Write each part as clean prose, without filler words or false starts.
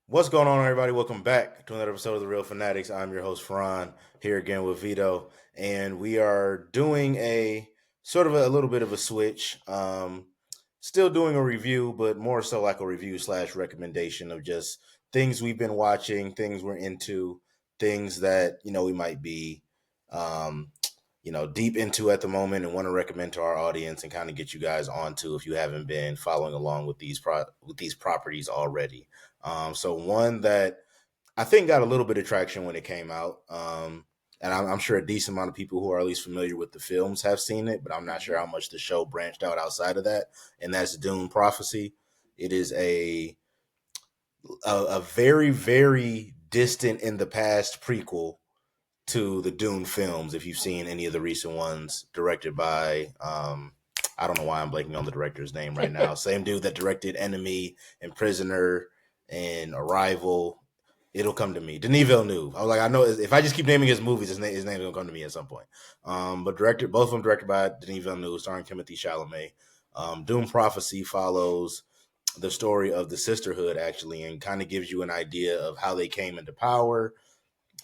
What's going on, everybody? Welcome back to another episode of the Reel Fanatics. I'm your host, Ferran, here again with Vito, and we are doing a sort of a little bit of a switch. Still doing a review, but more so like a review slash recommendation of just things we've been watching, things we're into, things that we might be, um, deep into at the moment, and want to recommend to our audience and kind of get you guys onto if you haven't been following along with these properties already. So one that I think got a little bit of traction when it came out, and I'm sure a decent amount of people who are at least familiar with the films have seen it, but I'm not sure how much the show branched out outside of that. And that's Dune Prophecy. It is a very very distant in the past prequel to the Dune films. If you've seen any of the recent ones, directed by I don't know why I'm blanking on the director's name right now. Same dude that directed Enemy and Prisoner and Arrival. It'll come to me. Denis Villeneuve. I was like, I know if I just keep naming his movies, his name will come to me at some point. But directed, both of them directed by Denis Villeneuve, starring Timothy Chalamet. Dune Prophecy follows the story of the sisterhood actually, and kind of gives you an idea of how they came into power,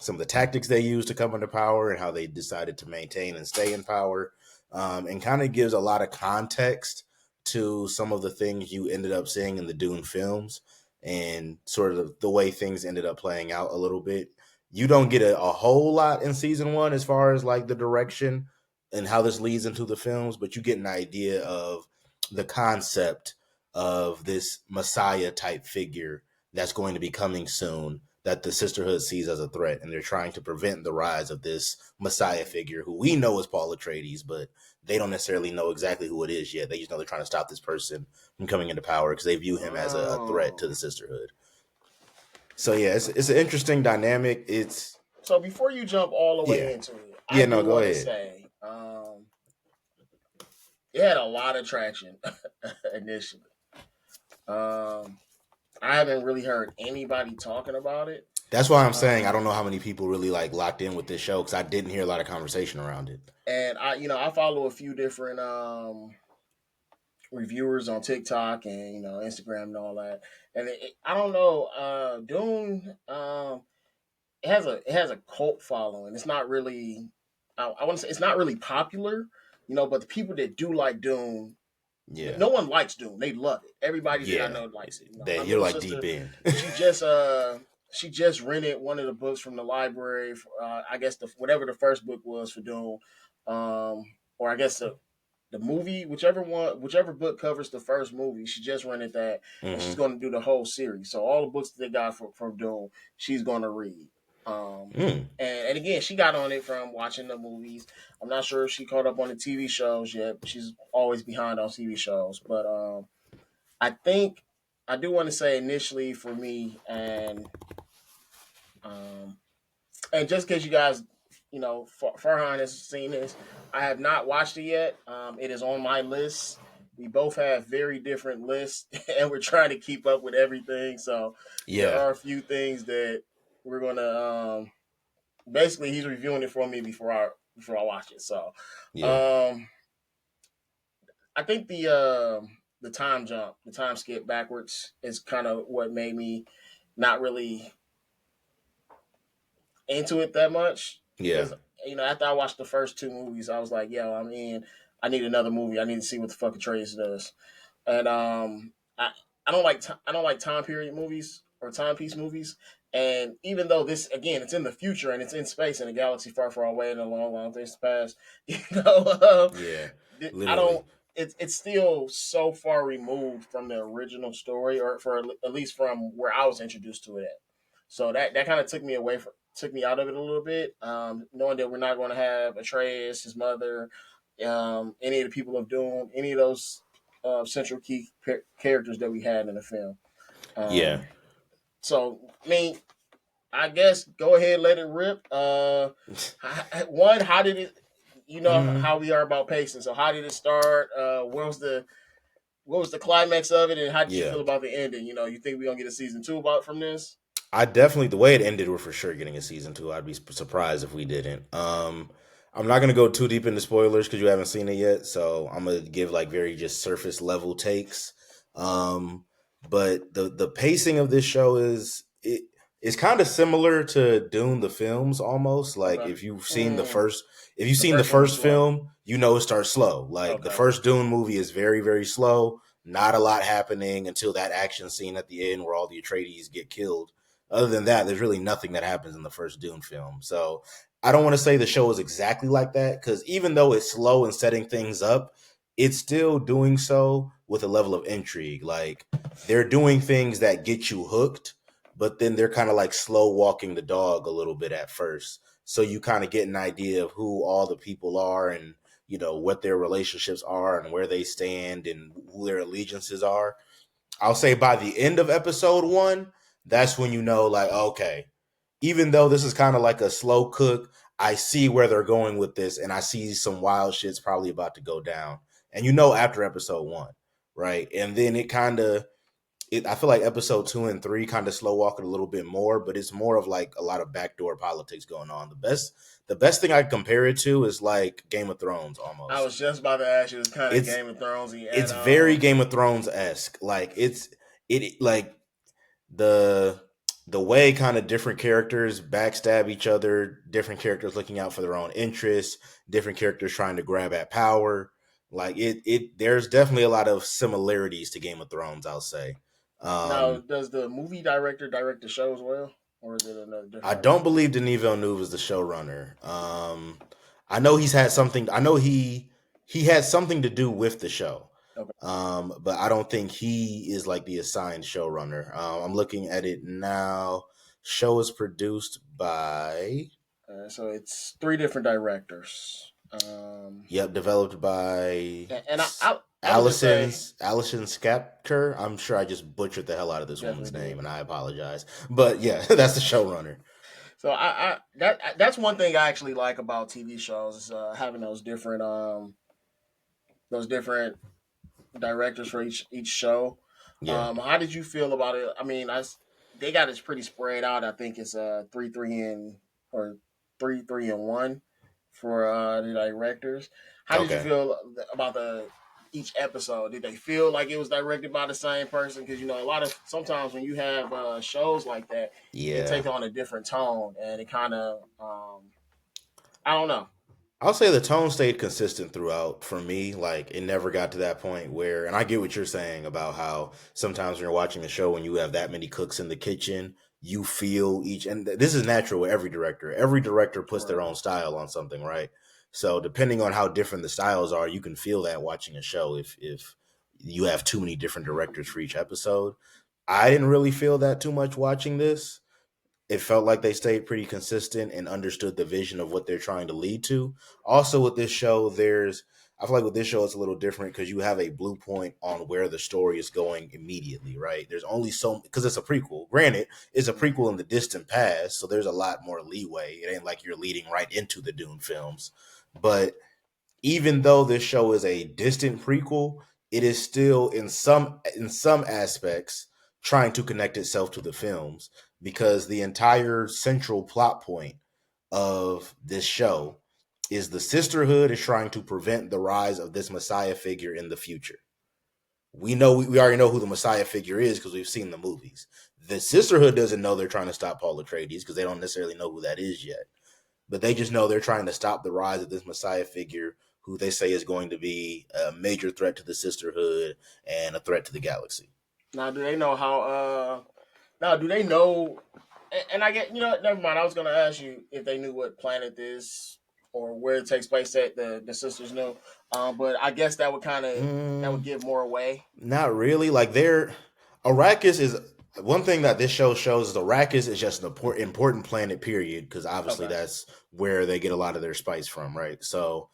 some of the tactics they used to come into power, and how they decided to maintain and stay in power, and kind of gives a lot of context to some of the things you ended up seeing in the Dune films and sort of the way things ended up playing out a little bit. You don't get a whole lot in season one as far as like the direction and how this leads into the films, but you get an idea of the concept of this Messiah type figure that's going to be coming soon, that the sisterhood sees as a threat, and they're trying to prevent the rise of this Messiah figure who we know is Paul Atreides, but they don't necessarily know exactly who it is yet. They just know they're trying to stop this person from coming into power because they view him as a threat to Oh. the sisterhood. So yeah, it's an interesting dynamic. It's So before you jump all the yeah, way into it, I yeah. No, do go want to ahead. say it had a lot of traction initially. Um, I haven't really heard anybody talking about it. That's why I'm saying I don't Um, know how many people really like locked in with this show because I didn't hear a lot of conversation around it. and I follow a few different reviewers on TikTok and Instagram and all that. And I don't know, Dune. It has a cult following. It's not really, I want to say it's not really popular, but the people that do like Dune, Yeah, no one likes Dune. They love it. Everybody that I yeah. know likes it. My That you're little like deep sister, in. she just uh she just rented one of the books from the library. I guess whatever the first book was for Dune, or I guess the movie, whichever book covers the first movie. She just rented that, and she's Mm-hmm. going to do the whole series. So all the books that they got from Dune, she's going to read. Mm. And again, she got on it from watching the movies. I'm not sure if she caught up on the TV shows yet. She's always behind on TV shows, but I think I do want to say initially for me, um, and just because you guys, Farhan has seen this, I have not watched it yet. It is on my list. We both have very different lists, and we're trying to keep up with everything. So there Yeah, are a few things that we're gonna. Basically, he's reviewing it for me before I watch it. So, yeah. um, I think the time jump, the time skip backwards is kind of what made me not really into it that much Yeah. because after I watched the first two movies, I was like, "Yo, I'm in. I need another movie. I need to see what the fuck Atreus does." And I don't like time period movies or timepiece movies. And even though this again, it's in the future and it's in space in a galaxy far, far away in a long, long distance past, Yeah. I Literally. don't. It's still so far removed from the original story, or for at least from where I was introduced to it at. So that kind of took me out of it a little bit, knowing that we're not going to have Atreus, his mother, any of the people of Doom, any of those central key characters that we had in the film. Yeah. So I mean, I guess go ahead, let it rip. One, how did it? You know Mm, how we are about pacing. So how did it start? What was the climax of it, and how did you yeah. feel about the ending? You think we're gonna get a season two about from this? I definitely the way it ended, we're for sure getting a season two. I'd be surprised if we didn't. I'm not gonna go too deep into spoilers because you haven't seen it yet, so I'm gonna give like very just surface level takes. Um, but the pacing of this show it it's kind of similar to Dune the films almost. Like Okay. Mm, if you've the seen the first one was first slow. film, you know it starts slow. Like the Okay. first Dune movie is very very slow. Not a lot happening until that action scene at the end where all the Atreides get killed. Other than that, there's really nothing that happens in the first Dune film. So I don't want to say the show is exactly like that because even though it's slow and setting things up, it's still doing so with a level of intrigue. Like they're doing things that get you hooked, but then they're kind of like slow walking the dog a little bit at first. So you kind of get an idea of who all the people are and what their relationships are and where they stand and who their allegiances are. I'll say by the end of episode 1, that's when you know like okay, even though this is kind of like a slow cook, I see where they're going with this and I see some wild shit's probably about to go down. And after episode 1, right? And then I feel like episode 2 and 3 kind of slow walk it a little bit more, but it's more of like a lot of backdoor politics going on. The best thing I compare it to is like Game of Thrones I almost. was just about to ask you. It's kind of It's Game of Thronesy, and it's very Game of Thrones esque. Like it like the the way kind of different characters backstab each other, different characters looking out for their own interests, different characters trying to grab at power. Like there's definitely a lot of similarities to Game of Thrones, I'll say. now Um, does the movie director direct the show as well, or is it another I different don't director? believe Denis Villeneuve is the showrunner. I know he's had something. I know he had something to do with the show, Okay. but I don't think he is like the assigned showrunner. I'm looking at it now. Show is produced by So it's three different directors. yep, developed by And I would just say Allison Skapker. I'm sure I just butchered the hell out of this definitely woman's did. name, and I apologize. But yeah, that's the showrunner. So that's one thing I actually like about TV shows is having those different directors for each show. Yeah, How did you feel about it? I mean, they got it pretty spread out. I think it's 3-3 and or 3-3-1 for the directors. How did you okay, feel about the each episode? Did they feel like it was directed by the same person? Because a lot of sometimes when you have shows like that, it yeah. take on a different tone, and it kind of I don't know. I'll say the tone stayed consistent throughout for me. Like it never got to that point where, and I get what you're saying about how sometimes when you're watching a show when you have that many cooks in the kitchen, you feel each, and this is natural with every director. Every director puts their Right. own style on something, right? So depending on how different the styles are, you can feel that watching a show if you have too many different directors for each episode. I didn't really feel that too much watching this. It felt like they stayed pretty consistent and understood the vision of what they're trying to lead to. Also, with this show, I feel like with this show, it's a little different because you have a blue point on where the story is going immediately, right? There's only so because it's a prequel. Granted, it's a Mm-hmm. prequel in the distant past, so there's a lot more leeway. It ain't like you're leading right into the Dune films, but even though this show is a distant prequel, it is still in some aspects trying to connect itself to the films because the entire central plot point of this show is the sisterhood is trying to prevent the rise of this messiah figure in the future. We already know who the messiah figure is because we've seen the movies. The sisterhood doesn't know they're trying to stop Paul Atreides because they don't necessarily know who that is yet, but they just know they're trying to stop the rise of this messiah figure who they say is going to be a major threat to the sisterhood and a threat to the galaxy. Now, do they know how? Now, do they know? And I get never mind. I was going to ask you if they knew what planet this or where it takes place at the sisters knew. But I guess that would Mm, give more away. not really. Like they're Arrakis is one thing that this show shows is Arrakis is just an important planet. Period. Because obviously Okay. that's where they get a lot of their spice from, right? So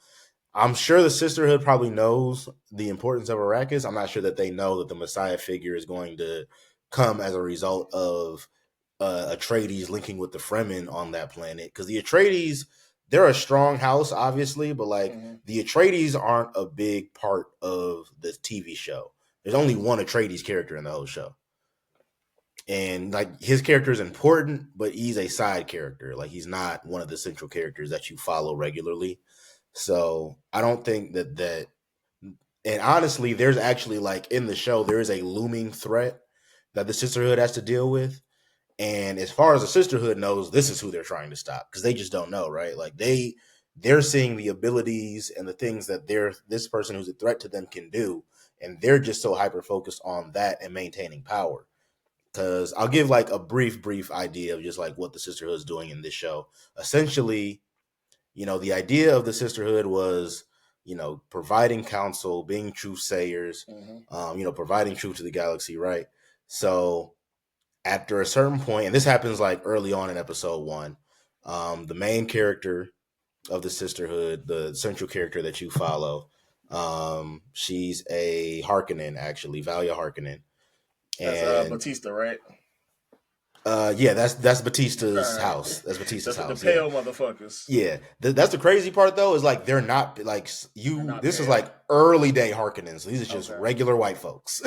I'm sure the sisterhood probably knows the importance of Arrakis. I'm not sure that they know that the Messiah figure is going to come as a result of Atreides linking with the Fremen on that planet. Because the Atreides, they're a strong house, obviously, but like Mm-hmm. the Atreides aren't a big part of the TV show. There's only one Atreides character in the whole show. And like his character is important, but he's a side character. Like he's not one of the central characters that you follow regularly. So I don't think that and honestly, there's actually like in the show, there is a looming threat that the sisterhood has to deal with. And as far as the sisterhood knows, this is who they're trying to stop because they just don't know, right? Like they're seeing the abilities and the things that this person who's a threat to them can do, and they're just so hyper focused on that and maintaining power. Because I'll give like a brief idea of just like what the sisterhood is doing in this show. Essentially, the idea of the sisterhood was, providing counsel, being truth sayers, Hmm. providing truth to the galaxy, right? So after a certain point, and this happens like early on in episode one, the main character of the sisterhood, the central character that you follow, she's a Harkonnen, actually, Valia Harkonnen, That's and Batista, right? yeah, that's All Batista's right. house. That's Batista's The house. Yeah, pale motherfuckers. yeah. That's the crazy part though. Is like they're not like They're you. not This is pale. like early day Harkonnen. So these are just Okay. regular white folks.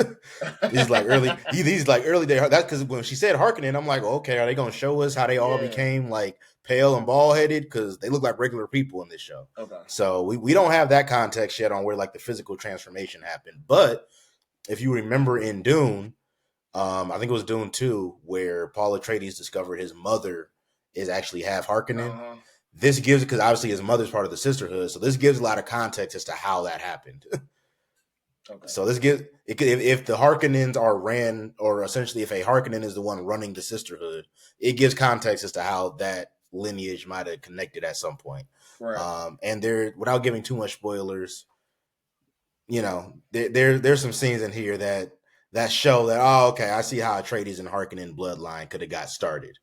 These like early. These like early day. That's because when she said Harkonnen, I'm like, okay, are they gonna show us how they all Yeah. became like pale and bald headed? Because they look like regular people in this show. Okay. So we don't have that context yet on where like the physical transformation happened. But if you remember in Dune, I think it was Dune 2, where Paul Atreides discovered his mother is actually half Uh Harkonnen. huh. This gives, because obviously his mother's part of the sisterhood, so this gives a lot of context as to how that happened. Okay. So this gives it could, if the Harkonnens are ran, or essentially if a Harkonnen is the one running the sisterhood, it gives context as to how that lineage might have connected at some point. Right. And there, without giving too much spoilers, there's some scenes in here that show that, oh, okay, I see how Atreides and Harkonnen bloodline could have got started.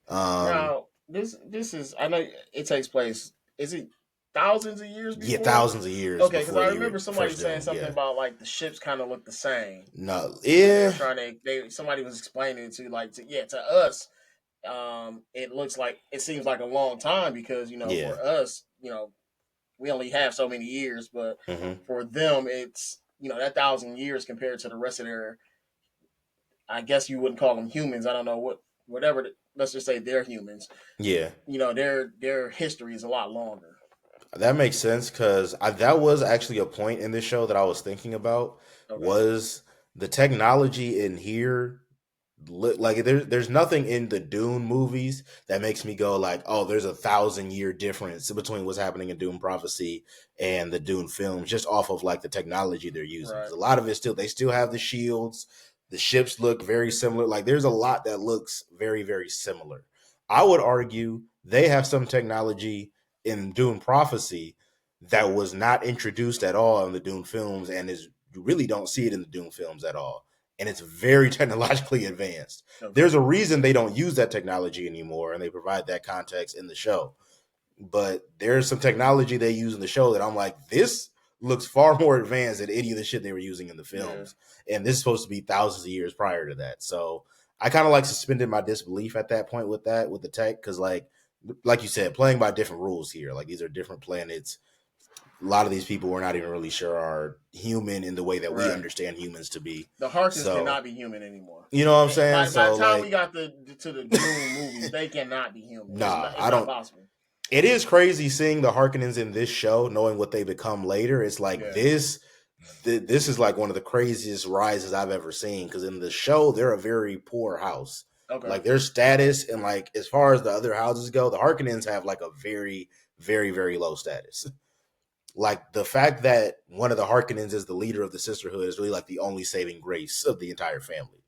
Um, Now, this is, I know it takes place. Is it thousands of years yeah, before? thousands of years Okay, because before I the remember somebody first saying Dune. something Yeah, about like the ships kind of look the same, no, and they were yeah, trying to. Somebody was explaining it to like yeah, to us, it looks like it seems like a long time because yeah. for us we only have so many years, but Hmm. for them it's that 1,000 years compared to the rest of their. I guess you wouldn't call them humans. I don't know whatever. Let's just say they're humans. Yeah, Their history is a lot longer. that makes sense because that was actually a point in this show that I was thinking about. Okay. Was the technology in here like there's nothing in the Dune movies that makes me go like, oh, there's 1,000 year difference between what's happening in Dune Prophecy and the Dune films, just off of like the technology they're using. Right. Because a lot of it still, they still have the shields, the ships look very similar. Like there's a lot that looks very very similar. I would argue they have some technology in Dune Prophecy that was not introduced at all in the Dune films, and is you really don't see it in the Dune films at all, and it's very technologically advanced. Okay. There's a reason they don't use that technology anymore, and they provide that context in the show. But there's some technology they use in the show that I'm like, this looks far more advanced than any of the shit they were using in the Yeah. films. And this is supposed to be thousands of years prior to that. So I kind of like suspended my disbelief at that point with that, with the tech, because like you said, playing by different rules here. Like these are different planets. A lot of these people we're not even really sure are human in the way that we Right. understand humans to be. The Harkins So cannot be human anymore. you know what I'm saying? By the So time we like, got to the Dune movies, they cannot be human. nah, It's I not don't. possible. It is crazy seeing the Harkonnens in this show, knowing what they become later. It's like Yeah. this is like one of the craziest rises I've ever seen. Because in the show, they're a very poor house. Okay. Like their status and like as far as the other houses go, the Harkonnens have like a very, very, very low status. Like the fact that one of the Harkonnens is the leader of the sisterhood is really like the only saving grace of the entire family.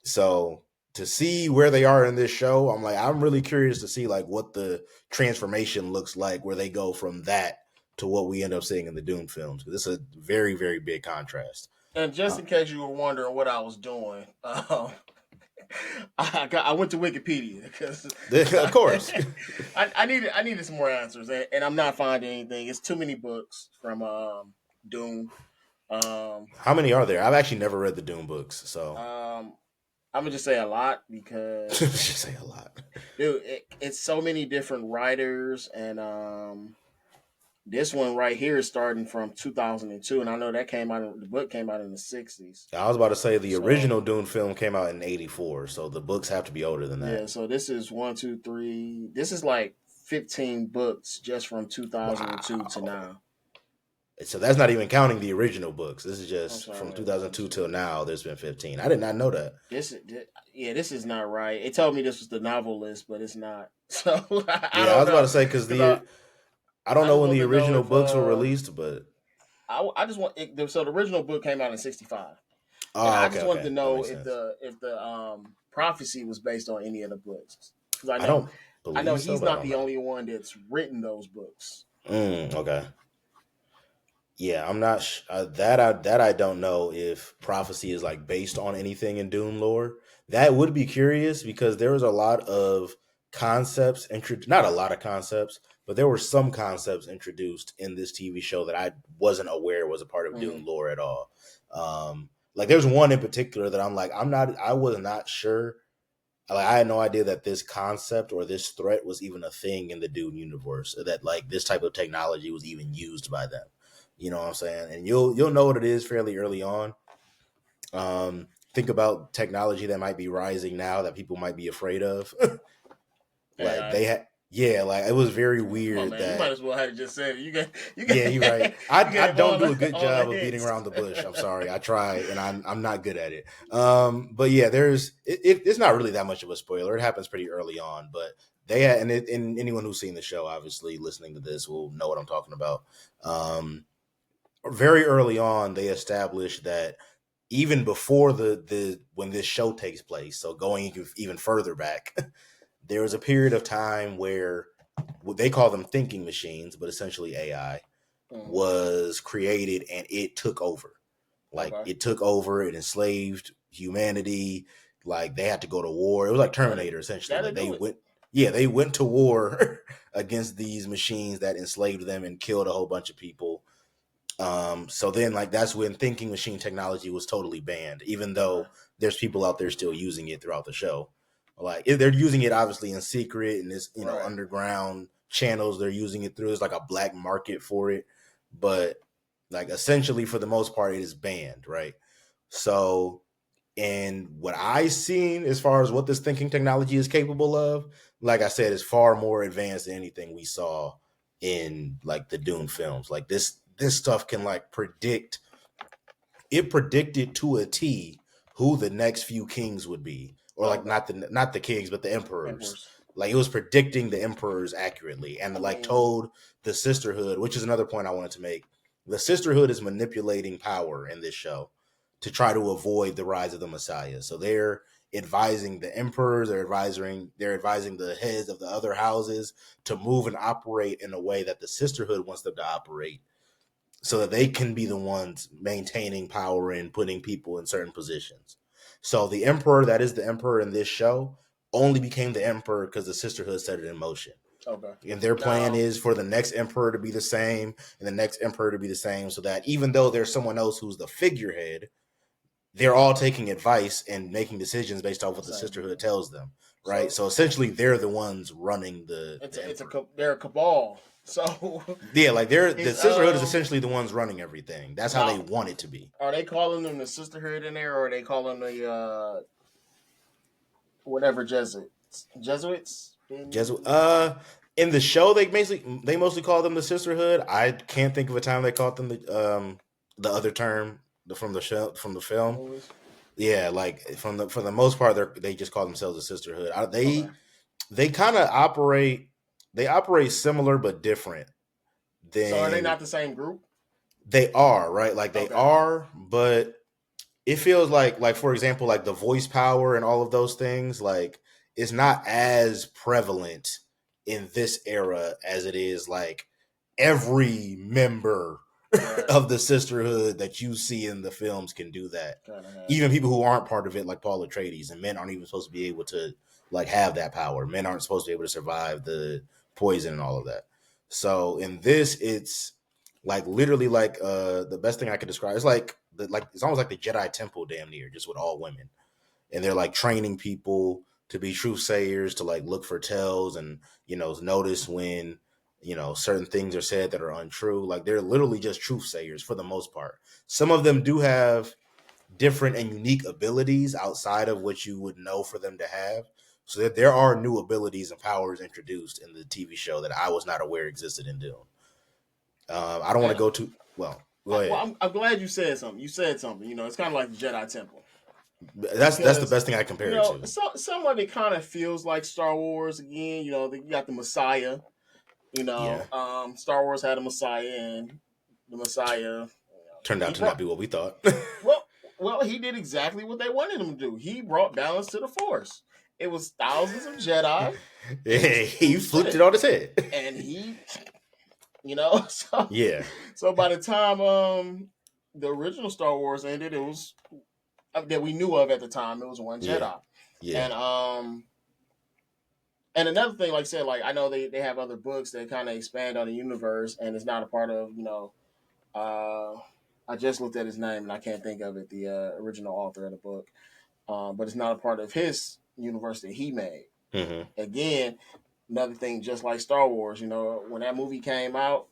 So to see where they are in this show, I'm like, I'm really curious to see like what the transformation looks like, where they go from that to what we end up seeing in the Dune films. Because it's a very, very big contrast. And just Uh, in case you were wondering what I was doing, I went to Wikipedia because of course. I needed some more answers, and I'm not finding anything. It's too many books from Dune. Um, How many are there? I've actually never read the Dune books, so um, I'm gonna just say a lot because just say a lot. dude, it's so many different writers, and this one right here is starting from 2002, and I know that came out. The book came out in the '60s, I was about to say the so original Dune film came out in '84, so the books have to be older than yeah. that. So this is one, two, three. This is like 15 books just from 2002 to Wow. now. So that's not even counting the original books. This is I'm just sorry, from wait, 2002 till 1, 2. now. There's been 15. I did not know that. Yeah, this is not right. It told me this was the novel list, but it's not. So I Yeah, I don't was about know to say because because I don't I know just when want the to know original if books were released, but I just want so the original book came out in '65, and oh, I okay, just wanted to okay, that know makes sense. if the prophecy was based on any of the books because I don't I know believe so, he's but I not don't the know. only one that's written those books. Okay. Yeah, I'm not that I don't know if prophecy is like based on anything in Dune lore. That would be curious because there was a lot of concepts not a lot of concepts, but there were some concepts introduced in this TV show that I wasn't aware was a part of Hmm. Dune lore at all. Like there's one in particular that I was not sure. Like I had no idea that this concept or this threat was even a thing in the Dune universe. That like this type of technology was even used by them. You know what I'm saying? And you'll know what it is fairly early on. Think about technology that might be rising now that people might be afraid of. Like AI. they had, yeah, like it was very Come on, weird man. You might that. as well have just said it. You got Yeah, you're right. I you I gave don't do a good all the job of beating hints. around the bush. I'm sorry. I try, and I'm not good at it. But yeah, it's not really that much of a spoiler. It happens pretty early on, but they had, and anyone who's seen the show, obviously listening to this, will know what I'm talking about. Um, Very early on, they established that even before the when this show takes place, so going even further back, there was a period of time where what they call them thinking machines, but essentially AI Mhm. was created and it took over. Like Okay. it took over, it enslaved humanity. Like they had to go to war. It was like Well, Terminator essentially. that'll Like do it. they went to war against these machines that enslaved them and killed a whole bunch of people. So then like that's when thinking machine technology was totally banned, even Okay. though there's people out there still using it throughout the show. Like they're using it obviously in secret and this, Right. underground channels they're using it through. There's like a black market for it, but like essentially for the most part it is banned, right? So, and what I've seen as far as what this thinking technology is capable of, like I said, is far more advanced than anything we saw in like the Dune films. Like this stuff can like predicted to a T who the next few kings would be, or like Okay. not the kings, but the emperors. Emperors. Like it was predicting the emperors accurately, and I like mean, told the sisterhood, which is another point I wanted to make. The sisterhood is manipulating power in this show to try to avoid the rise of the Messiah. So they're advising the emperors, they're advising the heads of the other houses to move and operate in a way that the sisterhood wants them to operate so that they can be the ones maintaining power and putting people in certain positions. So the emperor that is the emperor in this show only became the emperor because the sisterhood set it in motion. okay. And their plan Now, is for the next emperor to be the same and the next emperor to be the same so that even though there's someone else who's the figurehead, they're all taking advice and making decisions based off the what the same sisterhood people. tells them. Right. So So essentially they're the ones running the emperor. they're a cabal. So Yeah, like the is sisterhood is essentially the ones running everything. That's how they now want it to be. are they calling them the sisterhood in there, or are they calling the whatever Jesuits Jesuit. in In the show, they mostly call them the sisterhood. I can't think of a time they called them the other term from the show from the the film. movies? Yeah, like for the most part, they just call themselves a sisterhood. Okay. They kind of operate similar but different So are they than not the same group? they are, right? Like they Okay. are, but it feels like for example like the voice power and all of those things like it's not as prevalent in this era as it is like every member Right. of the sisterhood that you see in the films can do that. Kind of have Even it. people who aren't part of it like Paul Atreides, and men aren't even supposed to be able to like have that power. Men aren't supposed to be able to survive the poison and all of that. So in this it's like literally like the best thing I could describe is like it's almost like the Jedi Temple damn near just with all women, and they're like training people to be truth sayers to like look for tells and notice when certain things are said that are untrue. Like they're literally just truth sayers for the most part. Some of them do have different and unique abilities outside of what you would know for them to have. So that there are new abilities and powers introduced in the TV show that I was not aware existed in Dune. I don't want to And go too. well, go ahead. I'm glad you said something. You said something. You know, it's kind of like the Jedi Temple That's the because best thing I compare it to. some of it kind of feels like Star Wars again. You know, you got the Messiah. Yeah, Star Wars had a Messiah, and the Messiah, turned out he to not brought be what we thought. well, he did exactly what they wanted him to do. He brought balance to the Force. It was thousands of Jedi Yeah, against a he few flipped it Sith, on his head. and so Yeah, by the time the original Star Wars ended, it was that we knew of at the time. It was one yeah, Jedi, yeah. and another thing, like I said, like I know they have other books that kind of expand on the universe, and it's not a part of Uh, I just looked at his name and I can't think of it. The original author of the book, but it's not a part of his universe that he made. Hmm. Again, another thing, just like Star Wars, when that movie came out,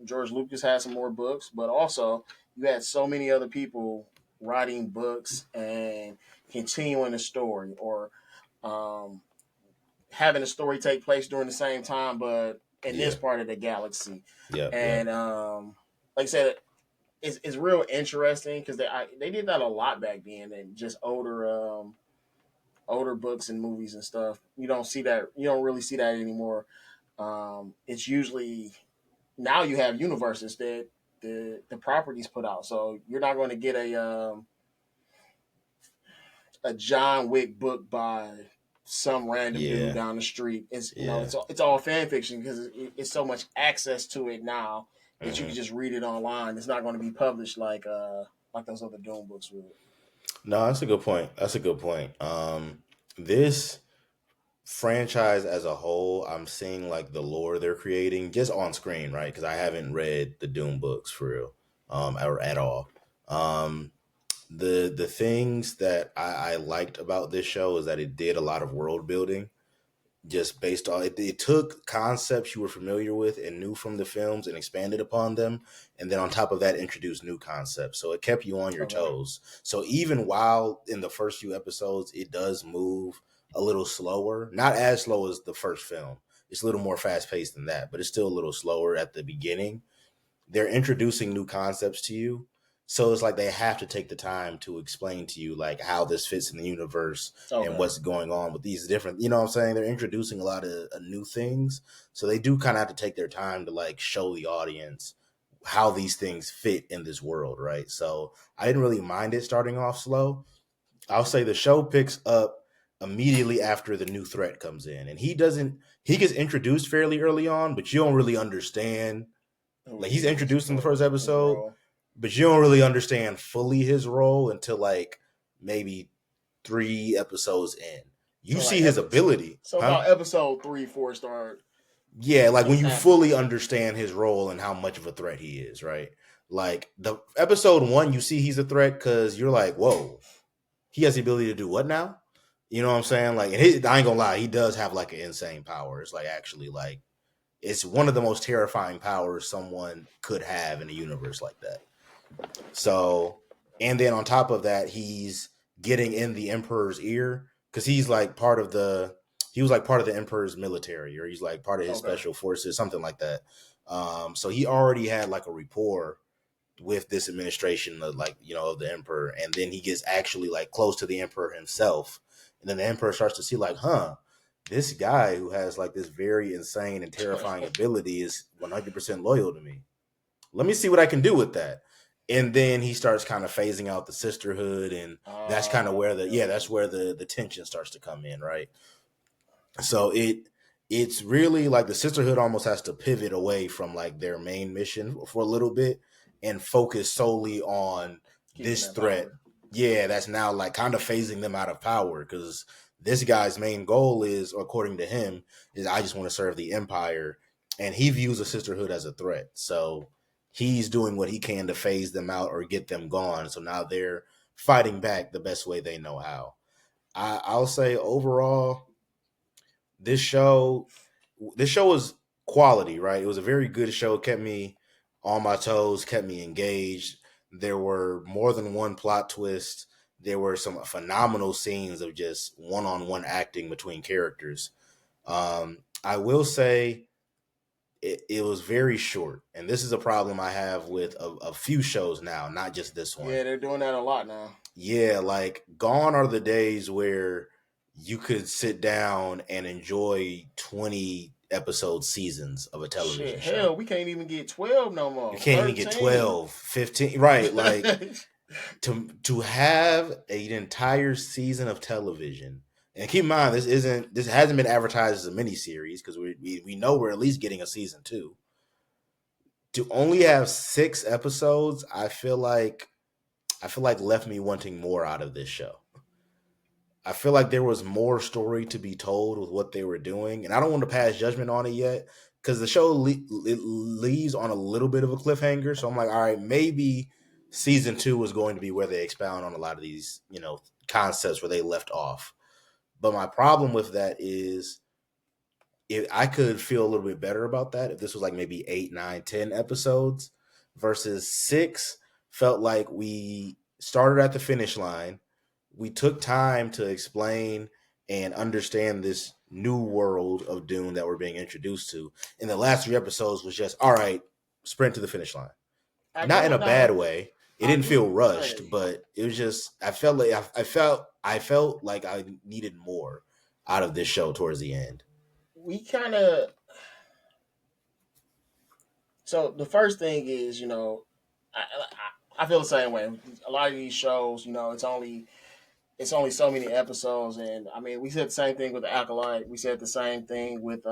George Lucas had some more books, but also you had so many other people writing books and continuing the story, or um, having a story take place during the same time, but in this Yeah, part of the galaxy. yep, yep. And like I said, it's real interesting because they did that a lot back then, and just older books and movies and stuff. You don't see that. You don't really see that anymore. It's usually now you have universes that the properties put out, so you're not going to get a John Wick book by some random dude Yeah, down the street. It's yeah. it's all fan fiction because it's so much access to it now that you can Hmm. just read it online. It's not going to be published like those other Doom books would. No, that's a good point. That's a good point. This franchise as a whole, I'm seeing like the lore they're creating just on screen, right? Because I haven't read the Doom books for real, or at all. Um, the things that I liked about this show is that it did a lot of world building just based on it. It took concepts you were familiar with and knew from the films and expanded upon them, and then on top of that introduced new concepts, so it kept you on your Okay. toes. So even while in the first few episodes it does move a little slower, not as slow as the first film, it's a little more fast paced than that, but it's still a little slower at the beginning. They're introducing new concepts to you, so it's like they have to take the time to explain to you like how this fits in the universe and Okay. what's going on with these different, you know what I'm saying, they're introducing a lot of new things, so they do kind of have to take their time to like show the audience how these things fit in this world, right? So I didn't really mind it starting off slow. I'll say the show picks up immediately after the new threat comes in, and he gets introduced fairly early on, but you don't really understand. Who Like he he's is introduced in the first or his episode, role? but you don't really understand fully his role until like maybe 3 episodes in. You So see his ability, so huh? about episode 3, 4 start Yeah, like when things you happen. fully understand his role and how much of a threat he is, right? Like the episode one, you see he's a threat because you're like, whoa, he has the ability to do what now? You know what I'm saying? Like, and I ain't gonna lie, he does have like an insane power. It's like actually like it's one of the most terrifying powers someone could have in a universe like that. So, and then on top of that, he's getting in the emperor's ear because he was like part of the emperor's military, or he's like part of his Okay. special forces, something like that. So he already had like a rapport with this administration of like, of the emperor, and then he gets actually like close to the emperor himself, and then the emperor starts to see like, huh, this guy who has like this very insane and terrifying ability is 100% loyal to me. Let me see what I can do with that. And then he starts kind of phasing out the sisterhood, and that's kind of where Okay. Okay. that's where the tension starts to come in, right? So it's really like the sisterhood almost has to pivot away from like their main mission for a little bit and focus solely on Keeping this that threat. power. Yeah, that's now like kind of phasing them out of power because this guy's main goal is, according to him, is I just want to serve the empire, and he views the sisterhood as a threat. So he's doing what he can to phase them out or get them gone. So now they're fighting back the best way they know how. I'll say overall, this show this show was quality, right? It was a very good show. It kept me on my toes, kept me engaged. There were more than one plot twist. There were some phenomenal scenes of just one-on-one acting between characters. I will say it was very short, and this is a problem I have with a few shows now, not just this one. Yeah, they're doing that a lot now. Yeah, like gone are the days where you could sit down and enjoy 20 episode seasons of a Shit, television show. hell, we can't even get 12 no You more. can't even get 13. 12, 15, right? Like to have an entire season of television. And keep in mind, this hasn't been advertised as a miniseries because we know we're at least getting a season two. To only have 6 episodes, I feel like left me wanting more out of this show. I feel like there was more story to be told with what they were doing, and I don't want to pass judgment on it yet because the show it leaves on a little bit of a cliffhanger. So I'm like, all right, maybe season two is going to be where they expound on a lot of these, concepts where they left off. But my problem with that is I could feel a little bit better about that if this was like maybe 8, 9, 10 episodes versus 6. Felt like we started at the finish line. We took time to explain and understand this new world of Dune that we're being introduced to. And the last 3 episodes was just, all right, sprint to the finish line. I Not in do a bad now. way. It I didn't feel do. rushed, Hey, but it was just I felt like I needed more out of this show towards the end. we kind of. So the first thing is, I feel the same way. A lot of these shows, it's only so many episodes, and I mean, we said the same thing with the Acolyte. We said the same thing with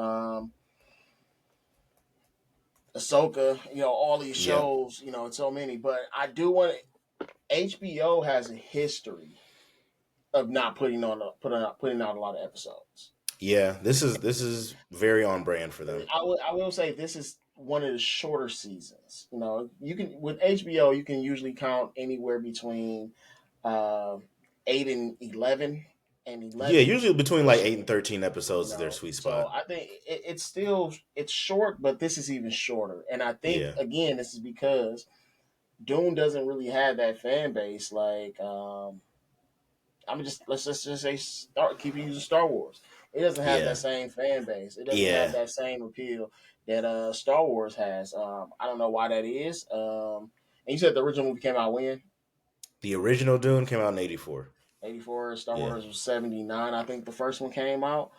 Ahsoka. All these Yeah. shows. It's so many. But I do want HBO has a history of not putting out a lot of episodes. Yeah, this is very on brand for them. I will say this is one of the shorter seasons. You can with HBO you can usually count anywhere between uh, 8 and 11, and Yeah, 11 usually between like pushing 8 and it. 13 episodes is their sweet So spot. I think it's short, but this is even shorter. And I think Yeah. again this is because Dune doesn't really have that fan base like I'm just let's just say keep using Star Wars. It doesn't have that Yeah. same fan base. It doesn't have Yeah. that same appeal that Star Wars has. I don't know why that is. And you said the original movie came out when? The original Dune came out in 84. 84. Star Yeah. Wars was 79. I think the first one came out.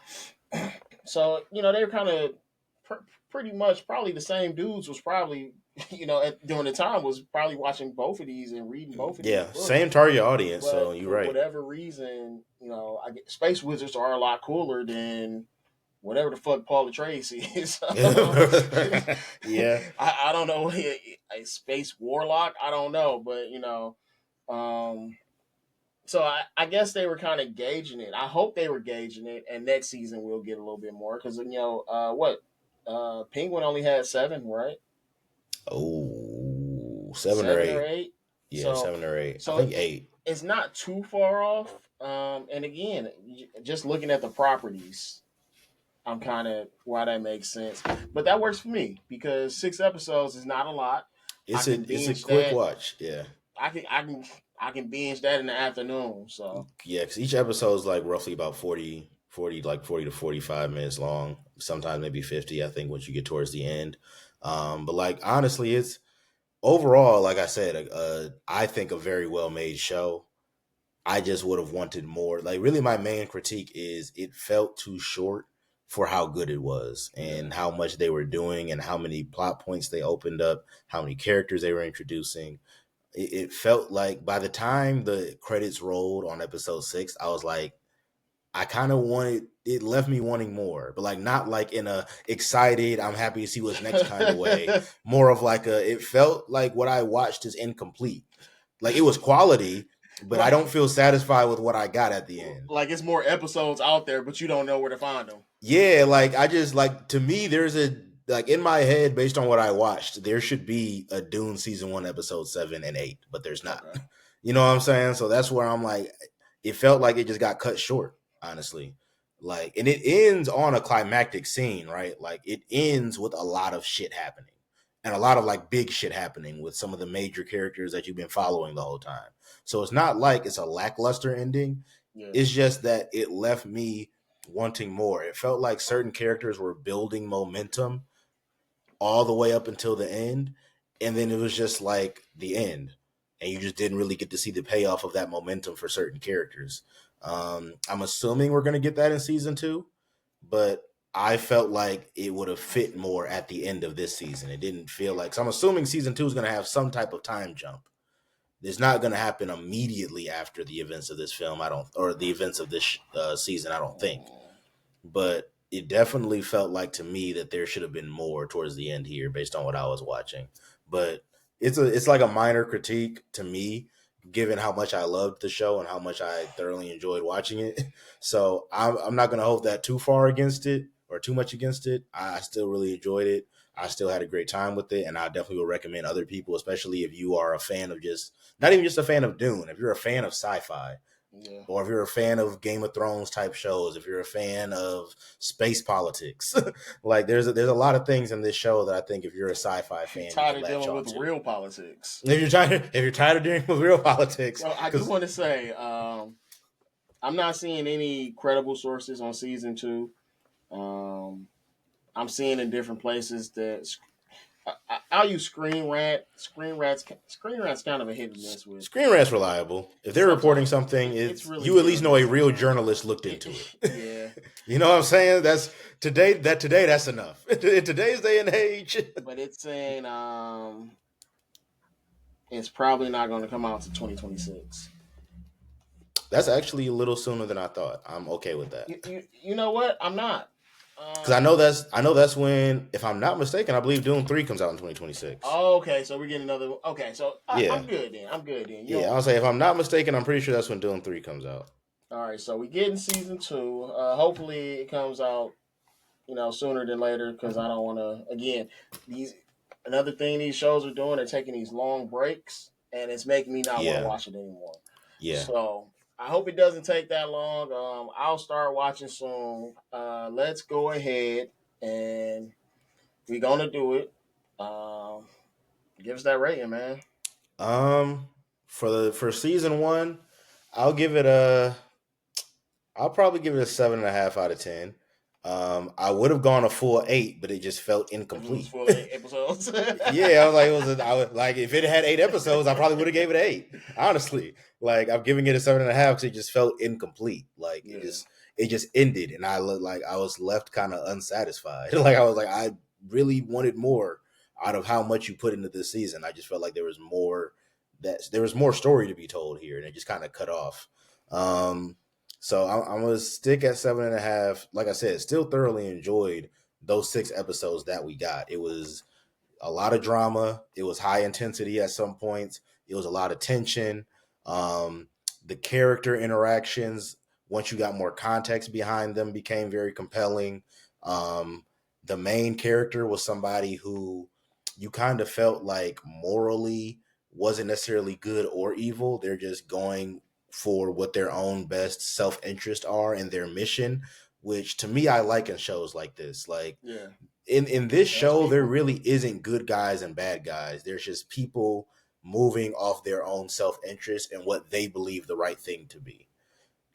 So they were kind of pretty much probably the same dudes was probably during the time was probably watching both of these and reading both of these Yeah, books. same target audience, so But you're for right. whatever reason, I get Space Wizards are a lot cooler than whatever the fuck Paul Atreides is. Yeah. I don't know a space warlock. I don't know, but um, so I guess they were kind of gauging it. I hope they were gauging it, and next season we'll get a little bit more because what Penguin only had 7, right? Oh, 7 or 8. 7 or 8. Yeah, So 7 or 8. I so think 8. it's not too far off. And again, just looking at the properties, I'm kind of why that makes sense. But that works for me because 6 episodes is not a lot. I It's a can it's a binge quick that. watch. Yeah. I can binge that in the afternoon. So Yeah, because each episode is like roughly about 40, like 40 to 45 minutes long. Sometimes maybe 50, I think, once you get towards the end. But like, honestly, it's overall, like I said, I think a very well made show. I just would have wanted more. Like, really, my main critique is it felt too short for how good it was yeah, and how much they were doing and how many plot points they opened up, how many characters they were introducing. It felt like by the time the credits rolled on episode 6, I was like, I kind of wanted it left me wanting more, but like not like in a excited, I'm happy to see what's next kind of way. More of like it felt like what I watched is incomplete. Like it was quality, but I like don't feel satisfied with what I got at the end. like it's more episodes out there, but you don't know where to find them. Yeah, like I just like to me there's a like in my head based on what I watched, there should be a Dune season 1 episode 7 and 8, but there's not. Okay. You know what I'm saying? So that's where I'm like it felt like it just got cut short, honestly. Like and it ends on a climactic scene, right? Like it ends with a lot of shit happening. And a lot of like big shit happening with some of the major characters that you've been following the whole time. So it's not like it's a lackluster ending. Yeah. It's just that it left me wanting more. It felt like certain characters were building momentum all the way up until the end, and then it was just like the end, and you just didn't really get to see the payoff of that momentum for certain characters. I'm assuming we're going to get that in season two, but I felt like it would have fit more at the end of this season. It didn't feel like, so I'm assuming season two is going to have some type of time jump. It's not going to happen immediately after the events of this film, I don't, or the events of this season, I don't think. But it definitely felt like to me that there should have been more towards the end here, based on what I was watching. But it's like a minor critique to me, given how much I loved the show and how much I thoroughly enjoyed watching it. So I'm not going to hold that too far against it or too much against it. I still really enjoyed it. I still had a great time with it, and I definitely will recommend other people, especially if you are a fan of just not even just a fan of Dune. If you're a fan of sci-fi, Yeah. or if you're a fan of Game of Thrones type shows, if you're a fan of space politics, like there's a lot of things in this show that I think if you're a sci-fi If you're fan, you tired can of latch dealing on with to. real politics. If you're tired of dealing with real politics, So I do because want to say, I'm not seeing any credible sources on season two. Um, I'm seeing in different places that I'll use Screen Rant. Screen Rant's kind of a hit and miss with. Screen Rant's reliable. If they're reporting Sometimes something, it's it's really you at hit or least know a miss real sometimes. journalist looked into it. Yeah, You know what I'm saying? That's today. That today, that's enough. In today's day and age, but it's saying it's probably not going to come out to 2026. that's actually a little sooner than I thought. I'm okay with that. You know what? I'm not. Because I know that's when, if I'm not mistaken, I believe Dune 3 comes out in 2026. Okay, so we're getting another. Okay, so Yeah, I'm good then. I'm good then. You yeah. know. I'll say if I'm not mistaken, I'm pretty sure that's when Dune 3 comes out. All right, so we getting season two. Hopefully it comes out sooner than later because I don't want to again these another thing these shows are doing. They're taking these long breaks and it's making me not want to Yeah, watch it anymore. yeah. So I hope it doesn't take that long. I'll start watching soon. Let's go ahead and we're gonna do it. Um, Give us that rating, man. Um, for season one, I'll give it a. I'll probably give it a 7.5 out of 10. I would have gone a full 8, but it just felt If it was incomplete. full of 8 episodes. Yeah, I was like, I was like, if it had 8 episodes, I probably would have gave it 8. Honestly, like I'm giving it a 7.5 because it just felt incomplete. Like it Yeah. just it just ended, and I looked like I was left kind of unsatisfied. Like I was like, I really wanted more out of how much you put into this season. I just felt like there was more story to be told here, and it just kind of cut off. Um, so I'm gonna stick at 7.5. Like I said, still thoroughly enjoyed those 6 episodes that we got. It was a lot of drama. It was high intensity at some points. It was a lot of tension. Um, the character interactions, once you got more context behind them, became very compelling. Um, the main character was somebody who you kind of felt like morally wasn't necessarily good or evil. They're just going for what their own best self interest are and their mission, which to me I like in shows like this. Like Yeah. in this That's show, there people. really isn't good guys and bad guys. There's just people moving off their own self interest and what they believe the right thing to be.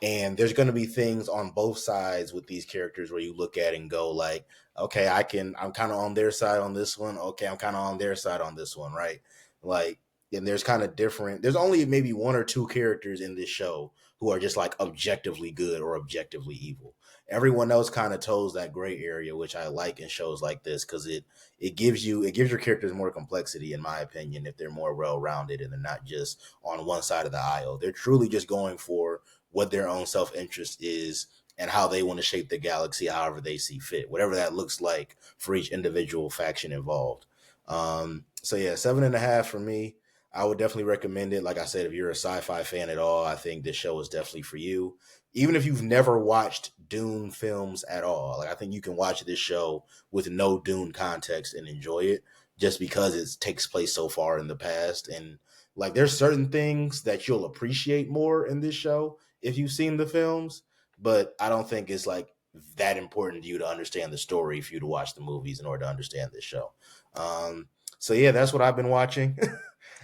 And there's going to be things on both sides with these characters where you look at and go like, okay, I'm kind of on their side on this one. Okay, I'm kind of on their side on this one, right? Like, and there's kind of different. There's only maybe one or two characters in this show who are just like objectively good or objectively evil. Everyone else kind of toes that gray area, which I like in shows like this because it gives your characters more complexity, in my opinion, if they're more well rounded and they're not just on one side of the aisle. They're truly just going for what their own self interest is and how they want to shape the galaxy however they see fit, whatever that looks like for each individual faction involved. So yeah, 7.5 for me. I would definitely recommend it. Like I said, if you're a sci-fi fan at all, I think this show is definitely for you. Even if you've never watched Dune films at all, like I think you can watch this show with no Dune context and enjoy it, just because it takes place so far in the past. And like there's certain things that you'll appreciate more in this show if you've seen the films, but I don't think it's like that important to you to understand the story for you to watch the movies in order to understand this show. So yeah, that's what I've been watching.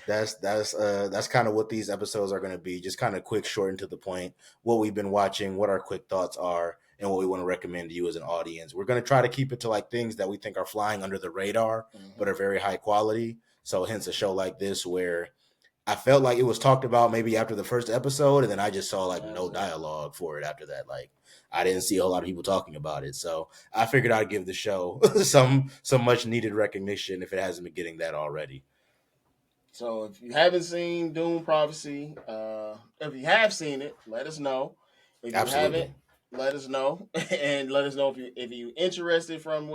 That's kind of what these episodes are going to be. Just kind of quick, short, and to the point. What we've been watching, what our quick thoughts are, and what we want to recommend to you as an audience. We're going to try to keep it to like things that we think are flying under the radar, but Hmm. are very high quality. So hence a show like this where I felt like it was talked about maybe after the first episode, and then I just saw like That's no it. dialogue for it after that. Like I didn't see a whole lot of people talking about it, so I figured I'd give the show some much needed recognition if it hasn't been getting that already. So if you haven't seen Dune Prophecy, if you have seen it, let us know. If you haven't, Absolutely. let us know, and let us know if you interested from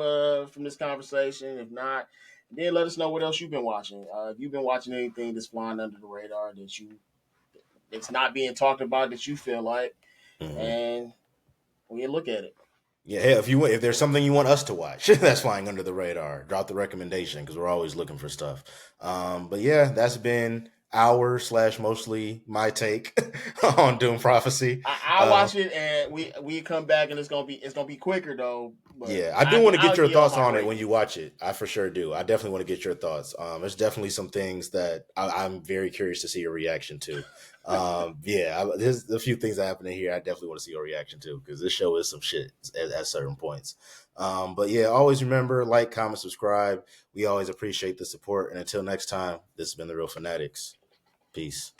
this conversation. If not, then let us know what else you've been watching. If you've been watching anything that's flying under the radar that you it's not being talked about that you feel like, Hmm. and we look at it. Yeah, hey, if there's something you want us to watch that's flying under the radar, drop the recommendation because we're always looking for stuff. But yeah, that's been our slash mostly my take on Doom Prophecy. I Uh, watch it and we come back and it's gonna be quicker though. But Yeah, I do want to get I'll your give y'all thoughts my on it when rating. you watch it. I for sure do. I definitely want to get your thoughts. There's definitely some things that I'm very curious to see your reaction to. There's a few things that happen in here. I definitely want to see your reaction to because this show is some shit at certain points. But yeah, always remember like, comment, subscribe. We always appreciate the support. And until next time, this has been the Real Fanatics. Peace.